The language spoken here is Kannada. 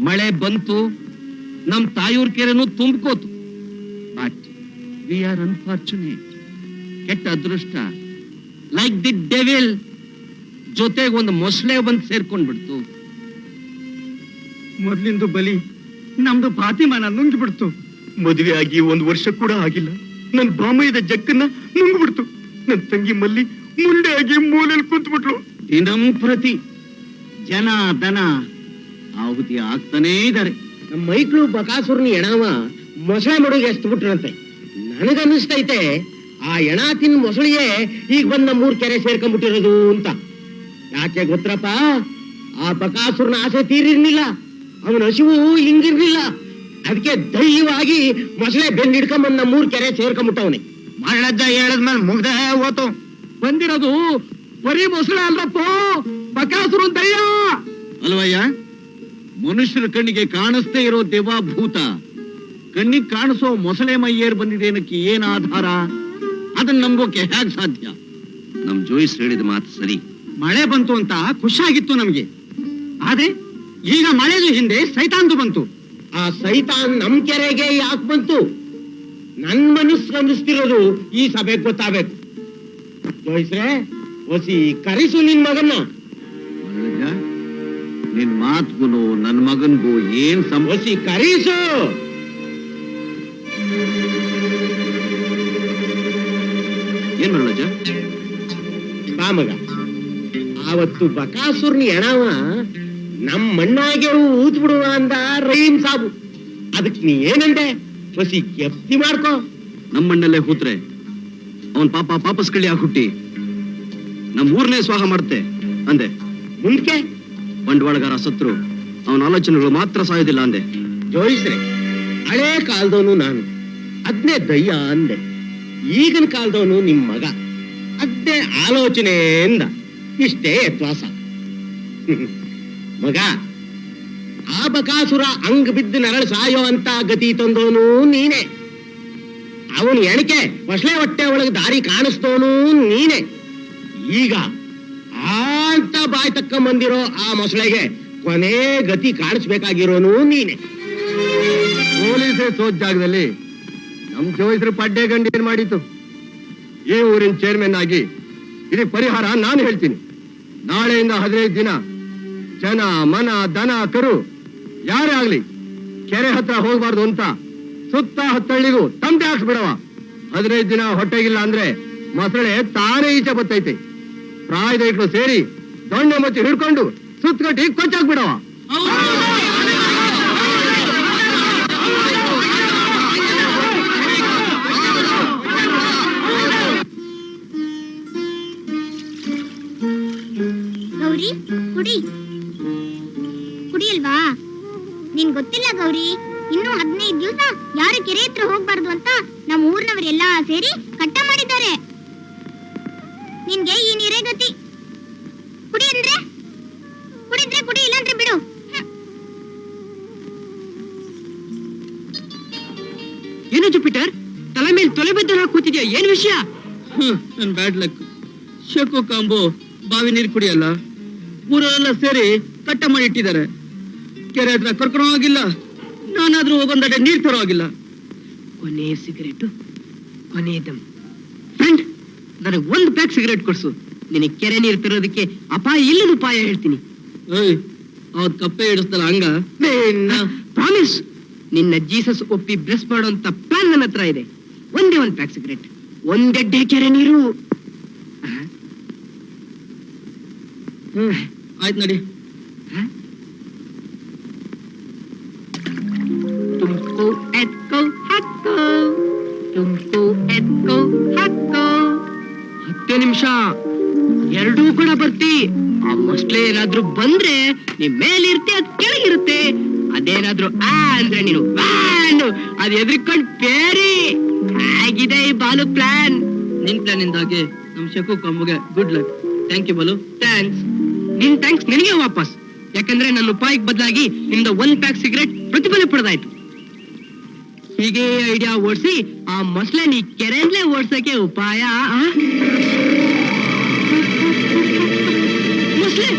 ಮಳೆ ಬಂತು, ನಮ್ ತಾಯೂರ್ ಕೆರೆನೂ ತುಂಬ್ಕೋತು. But we are unfortunate. ಕೆಟ್ಟ ಅದೃಷ್ಟ, ಲೈಕ್ ದಿ ಡೆವಿಲ್, ಜೊತೆಗೆ ಒಂದು ಮೊಸಳೆ ಬಂದು ಸೇರ್ಕೊಂಡ್ಬಿಡ್ತು. ಮೊದ್ಲಿಂದು ಬಲಿ ನಮ್ದು ಫಾತಿಮಾನ ನುಂಗಿಬಿಡ್ತು. ಮದುವೆ ಆಗಿ 1 ವರ್ಷ ಕೂಡ ಆಗಿಲ್ಲ, ನನ್ ಬಾಮಯ್ಯದ ಜಕ್ಕನ್ನ ನುಂಗ್ಬಿಡ್ತು. ನನ್ ತಂಗಿ ಮಲ್ಲಿ ಮುಂಡೆ ಆಗಿ ಮೂಲೆಯಲ್ಲಿ ಕುಂತ್ಬಿಟ್ಲು. ದಿನಂ ಪ್ರತಿ ಜನ ದನ ಆಹುತಿ ಆಗ್ತಾನೇ ಇದ್ದಾರೆ. ನಮ್ಮ ಮೈಕ್ಳು ಬಕಾಸುರ್ನಿ ಎಣವ ಮೊಸಳೆ ಮಡುಗೆ ಎಷ್ಟು ಬಿಟ್ರಂತೆ. ನನಗನ್ನಿಸ್ತೈತೆ ಆ ಎಣ ತಿನ್ ಮೊಸಳಿಗೆ ಈಗ ಬಂದ್ ನಮ್ಮೂರ್ ಕೆರೆ ಸೇರ್ಕೊಂಡ್ಬಿಟ್ಟಿರೋದು ಅಂತ. ಯಾಕೆ ಗೊತ್ತರಪ್ಪ, ಆ ಬಕಾಸುರ್ನ ಆಸೆ ತೀರಿರ್ಲಿಲ್ಲ, ಅವನ ಹಸಿವು ಹಿಂಗಿರ್ಲಿಲ್ಲ. ಅದಕ್ಕೆ ಧೈರ್ಯವಾಗಿ ಮೊಸಳೆ ಬೆಂಡ್ ಹಿಡ್ಕೊಂಬಂದ್ ನಮ್ಮೂರ್ ಕೆರೆ ಸೇರ್ಕೊಂಡ್ಬಿಟ್ಟವನೆ. ಮಳ್ಳಜ್ಜ ಹೇಳದ್ಮೇಲೆ ಮುಗ್ದ ಓತು. ಬಂದಿರೋದು ಬರೀ ಮೊಸಳೆ ಅಲ್ಲಪ್ಪ, ಬಕಾಸುರ ದಯ್ಯ ಅಲ್ವಯ್ಯ. ಮನುಷ್ಯರ ಕಣ್ಣಿಗೆ ಕಾಣಿಸ್ತೇ ಇರೋ ದೇವಾಭೂತ ಕಣ್ಣಿಗೆ ಕಾಣಿಸೋ ಮೊಸಳೆ ಮೈಯೇರ್ ಬಂದಿದ್ದೇನಕ್ಕೆ ಏನ್ ಆಧಾರ? ಅದನ್ನ ನಂಬೋಕೆ ಹೇಗ್ ಸಾಧ್ಯ? ನಮ್ ಜೋಯಿಸ್ ಹೇಳಿದ ಮಾತು ಸರಿ. ಮಳೆ ಬಂತು ಅಂತ ಖುಷಿಯಾಗಿತ್ತು ನಮ್ಗೆ, ಆದ್ರೆ ಈಗ ಮಳೆದು ಹಿಂದೆ ಸೈತಾನ್ದು ಬಂತು. ಆ ಸೈತಾನ್ ನಮ್ ಕೆರೆಗೆ ಯಾಕೆ ಬಂತು? ನನ್ ಮನಸ್ಸು ಅನ್ನಿಸ್ತಿರೋದು ಈ ಸಭೆಗೆ ಗೊತ್ತಾಗಬೇಕು. ಜೋಯಿಸ್ರೆ, ಹೊಸಿ ಕರಿಸು ನಿನ್ ಮಗನ್ನ. ನಿನ್ ಮಾತ್ಗೂ ನನ್ ಮಗನ್ಗೂ ಏನ್ ಹೊಸಿ ಕರೀಸು. ಏನ್ ಮರಳಜ? ಬಾ ಮಗ, ಆವತ್ತು ಬಕಾಸುರ್ನಿ ಎಣವ ನಮ್ ಮಣ್ಣಾಗೆ ಊತ್ ಬಿಡುವ ಅಂದ ರಹೀಮ್ ಸಾಬು. ಅದಕ್ ನೀ ಏನಂದೆ? ಹೊಸಿ ಕೆಪ್ತಿ ಮಾಡ್ಕೋ. ನಮ್ಮಣ್ಣಲ್ಲೇ ಕೂತ್ರೆ ಅವನ್ ಪಾಪ ಪಾಪಸ್ ಕಳಿ ಹುಟ್ಟಿ ನಮ್ ಊರ್ನೇ ಸ್ವಾಹ ಮಾಡುತ್ತೆ ಅಂದೆ. ಮುಂದಕ್ಕೆ ಬಂಡವಾಳಗಾರ ಸತ್ರು ಅವನ ಆಲೋಚನೆಗಳು ಮಾತ್ರ ಸಾಯೋದಿಲ್ಲ ಅಂದೆ. ಜೋಯಿಸ್ರೆ, ಹಳೇ ಕಾಲದವನು ನಾನು, ಅದ್ನೇ ದಯ್ಯ ಅಂದೆ. ಈಗಿನ ಕಾಲದವನು ನಿಮ್ ಮಗ, ಅದ್ನೇ ಆಲೋಚನೆಯಿಂದ ಇಷ್ಟೇ ಯತ್ವಾಸ. ಮಗ, ಆ ಬಕಾಸುರ ಅಂಗ್ ಬಿದ್ದು ನರಳು ಸಾಯೋ ಅಂತ ಗತಿ ತಂದವನು ನೀನೆ. ಅವನು ಎಣಿಕೆ ಮೊಸಳೆ ಹೊಟ್ಟೆ ಒಳಗೆ ದಾರಿ ಕಾಣಿಸ್ತವನು ನೀನೆ. ಈಗ ಅಂತ ಬಾಯ್ ತಕ್ಕ ಬಂದಿರೋ ಆ ಮೊಸಳೆಗೆ ಕೊನೆ ಗತಿ ಕಾಣಿಸ್ಬೇಕಾಗಿರೋನು ನೀನೆ. ಪೊಲೀಸೇ ಸೋತ್ ಜಾಗದಲ್ಲಿ ನಮ್ ಜೋಯಿಸ್ರು ಪಡ್ಡೆ ಗಂಡು ಏನ್ ಮಾಡಿತ್ತು? ಈ ಊರಿನ ಚೇರ್ಮನ್ ಆಗಿ ಇದಕ್ಕೆ ಪರಿಹಾರ ನಾನು ಹೇಳ್ತೀನಿ. ನಾಳೆಯಿಂದ 15 ದಿನ ಜನ ಮನ ದನ ಕರು ಯಾರೇ ಆಗ್ಲಿ ಕೆರೆ ಹತ್ರ ಹೋಗ್ಬಾರ್ದು ಅಂತ ಸುತ್ತ ಹತ್ತಳ್ಳಿಗೂ ತಂದೆ ಹಾಕ್ಸ್ಬಿಡವ. 15 ದಿನ ಹೊಟ್ಟೆಗಿಲ್ಲ ಅಂದ್ರೆ ಮೊಸಳೆ ತಾನೇ ಈಚೆ ಬತ್ತೈತೆ. ಪ್ರಾಯದೈಕ್ಳು ಸೇರಿ ದೊಣ್ಣೆ ಮುಚ್ಚಿ ಹಿಡ್ಕೊಂಡು ಸುತ್ತಗಟ್ಟಿ ಕೊಚ್ಚಾಕ್ಬಿಡವ. ಗೌರಿ, ಕುಡಿಯಲ್ವಾ? ನಿನ್ ಗೊತ್ತಿಲ್ಲ ಗೌರಿ, ಇನ್ನು 15 ದಿವಸ ಯಾರು ಕೆರೆ ಹತ್ರ ಹೋಗ್ಬಾರ್ದು ಅಂತ ನಮ್ಮ ಊರಿನವರೆಲ್ಲ ಸೇರಿ ಕಟ್ಟ ಮಾಡಿದ್ದಾರೆ. ನಿನ್ಗೆ ಈ ನೀರೇ ಗತಿ. ಕುಡಿ ಅಂದ್ರೆ ಕುಡಿದ್ರೆ ಕುಡಿ, ಇಲ್ಲಾಂದ್ರೆ ಬಿಡು. ಏನು ಜುಪಿಟರ್, ತಲೆ ಮೇಲೆ ತೊಲೆ ಬಿದ್ದ ಕೂತಿದ್ಯಾ? ಏನ್ ವಿಷಯ? ನನ್ ಬ್ಯಾಡ್ ಲಕ್. ಶೇಕು ಕಾಂಬು ಬಾವಿ ನೀರು ಕುಡಿಯಲ್ಲ, ಊರೆಲ್ಲ ಸೇರಿ ಕಟ್ಟ ಮಾಡಿ ಇಟ್ಟಿದ್ದಾರೆ. ಕೆರೆ ಹತ್ರ ಕರ್ಕೊಂಡು ಹೋಗಿಲ್ಲ, ನಾನಾದ್ರೂ ಹೋಗೊಂದಡೆ ನೀರ್ ತರೋ ಆಗಿಲ್ಲ. ಕೊನೆ ಸಿಗರೇಟು, ಕೊನೆ ದಮ್. ಫ್ರೆಂಡ್, ನನಗೆ 1 ಪ್ಯಾಕ್ ಸಿಗರೇಟ್ ಕೊಡ್ಸು. ನಿನಗೆ ಕೆರೆ ನೀರು ತರೋದಕ್ಕೆ ಅಪಾಯ ಇಲ್ಲದ ಉಪಾಯ ಹೇಳ್ತೀನಿ. ಅವತ್ ಕಪ್ಪೆ ಹಿಡಿಸ್ತಲ್ಲ ಹಂಗ? ಪ್ರಾಮಿಸ್. ನಿನ್ನ ಜೀಸಸ್ ಒಪ್ಪಿ ಬ್ಲೆಸ್ ಮಾಡುವಂತ ಪ್ಲಾನ್ ನನ್ನ ಹತ್ರ ಇದೆ. ಒಂದೇ 1 ಪ್ಯಾಕ್ ಸಿಗರೇಟ್, ಒಂದೆಡ್ಡೆ ಕೆರೆ ನೀರು. ಆಯ್ತು ನಡಿ. ತುಮ್ಕೋ ಎತ್ಕೋ ಹಾಕೋ, ತುಮ್ಕೋ ಎತ್ಕೋ ಹಾಕೋ. 10 ನಿಮಿಷ, 2 ಕೂಡ ಬರ್ತಿ. ಆ ಮೊಸಳೆ ಏನಾದ್ರೂ ಬಂದ್ರೆ ನೀವ್ ಮೇಲಿರುತ್ತೆ, ಅದ್ ಕೆಳಗಿರುತ್ತೆ. ಅದೇನಾದ್ರೂ ಅಂದ್ರೆ ನೀನು ಅದ್ ಎದ್ರಿಕೊಂಡ್ ಬೇರೆ. ಹೇಗಿದೆ ಈ ಬಾಲು ಪ್ಲಾನ್? ನಿನ್ ಪ್ಲಾನ್ ಇಂದಾಗೆ ನಮ್ ಶಕು ಕಂಬುಗೆ good luck. Thank you Balu. Thanks. ನಿನ್ ಥ್ಯಾಂಕ್ಸ್ ನಿನಗೆ ವಾಪಸ್. ಯಾಕಂದ್ರೆ ನನ್ನ ಉಪಾಯಕ್ಕೆ ಬದಲಾಗಿ ನಿಮ್ದ 1 ಪ್ಯಾಕ್ ಸಿಗರೇಟ್ ಪ್ರತಿಫಲ ಪಡೆದಾಯ್ತು. ಹೀಗೆ ಐಡಿಯಾ ಓಡಿಸಿ ಆ ಮೊಸಳೆ ನೀ ಕೆರೆಯಿಂದಲೇ ಓಡ್ಸಕ್ಕೆ ಉಪಾಯ. ಮೊಸಳೆ